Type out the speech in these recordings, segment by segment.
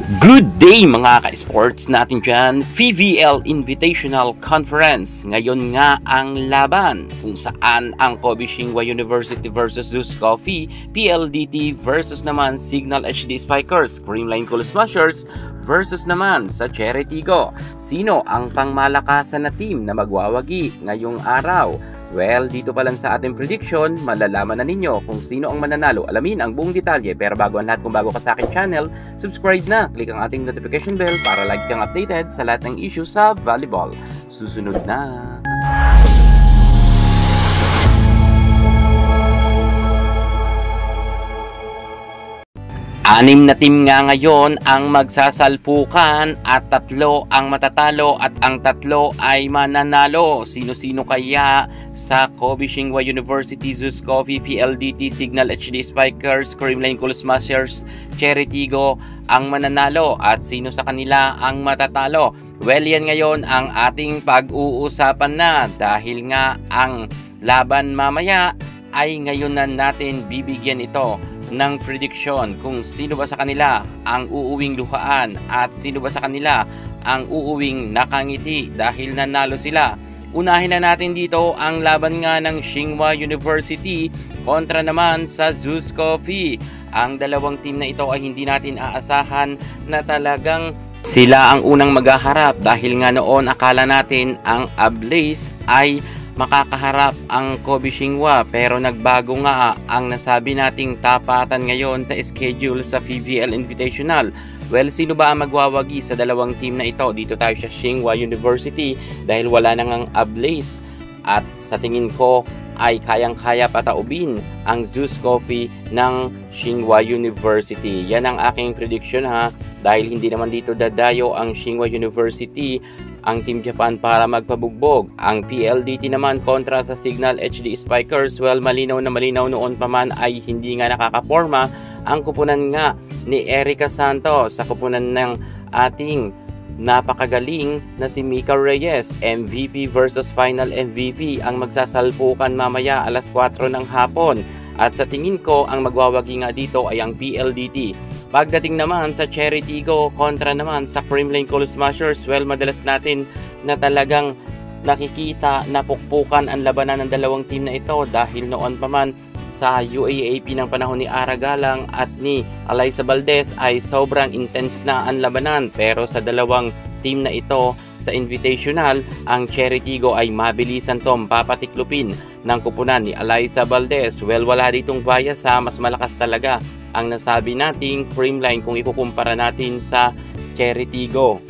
Good day mga ka-sports natin dyan, PVL Invitational Conference. Ngayon nga ang laban kung saan ang Kobe Shingwa University versus Zeus Coffee, PLDT versus naman Signal HD Spikers, Creamline Cool Smashers versus naman sa Cherry Tigo. Sino ang pangmalakasan na team na magwawagi ngayong araw? Well, dito pa lang sa ating prediction, malalaman na ninyo kung sino ang mananalo. Alamin ang buong detalye. Pero bago ang lahat, kung bago ka sa aking channel, subscribe na. Click ang ating notification bell para lagi kang updated sa lahat ng issue sa volleyball. Susunod na. Anim na team nga ngayon ang magsasalpukan at 3 ang matatalo at ang 3 ay mananalo. Sino-sino kaya sa Kobe Shingwa University, Zeus Coffee, PLDT, Signal HD Spikers, Creamline Cool Smashers, Cherry Tigo ang mananalo at sino sa kanila ang matatalo? Well, yan ngayon ang ating pag-uusapan na dahil nga ang laban mamaya ay ngayon na natin bibigyan ito ng prediction kung sino ba sa kanila ang uuwing luhaan at sino ba sa kanila ang uuwing nakangiti dahil nanalo sila. Unahin na natin dito ang laban nga ng Shingwa University kontra naman sa Zeus Coffee. Ang dalawang team na ito ay hindi natin aasahan na talagang sila ang unang maghaharap dahil nga noon akala natin ang Ablaze ay makakaharap ang Kobe Shingwa, pero nagbago nga ang nasabi nating tapatan ngayon sa schedule sa PVL Invitational. Well, sino ba ang magwawagi sa dalawang team na ito? Dito tayo sa Shingwa University dahil wala nang ang Ablaze at sa tingin ko ay kayang-kaya pataubin ang Zeus Coffee ng Shingwa University. Yan ang aking prediction ha, dahil hindi naman dito dadayo ang Shingwa University, ang Team Japan para magpabugbog. Ang PLDT naman kontra sa Signal HD Spikers, well, malinaw na malinaw noon pa man ay hindi nga nakakaporma ang kupunan nga ni Erica Santos sa kupunan ng ating napakagaling na si Mika Reyes. MVP versus final MVP ang magsasalpukan mamaya alas 4 ng hapon. At sa tingin ko, ang magwawagi nga dito ay ang PLDT. Pagdating naman sa Cherry Tigo kontra naman sa Creamline Cool Smashers, well, madalas natin na talagang nakikita na pukpukan ang labanan ng dalawang team na ito dahil noon pa man sa UAAP ng panahon ni Ara Galang at ni Alyssa Valdez ay sobrang intense na ang labanan. Pero sa dalawang team na ito sa Invitational, ang Cherry Tigo ay mabilisan tong papatiklupin ng kupunan ni Alyssa Valdez. Well, wala ditong bias ha, mas malakas talaga ang nasabi nating Creamline kung ikukumpara natin sa Cherry Tigo.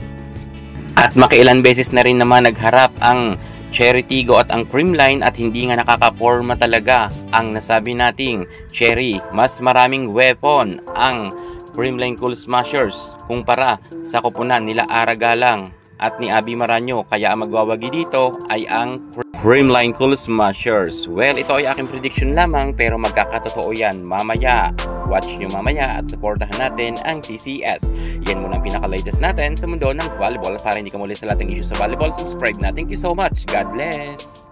At makailan beses na rin naman nagharap ang Cherry Tigo at ang Creamline at hindi nga nakakaporma talaga ang nasabi nating Cherry. Mas maraming weapon ang Creamline Cool Smashers kumpara sa kupunan nila Ara Galang at ni Abby Maranyo, kaya ang magwawagi dito ay ang Creamline Cool Smashers. Well, ito ay aking prediction lamang pero magkakatotoo yan mamaya. Watch nyo mamaya at supportahan natin ang CCS. Yan muna ang pinaka-latest natin sa mundo ng volleyball. Para hindi ka muli sa lahat ng issue sa volleyball, subscribe na. Thank you so much. God bless!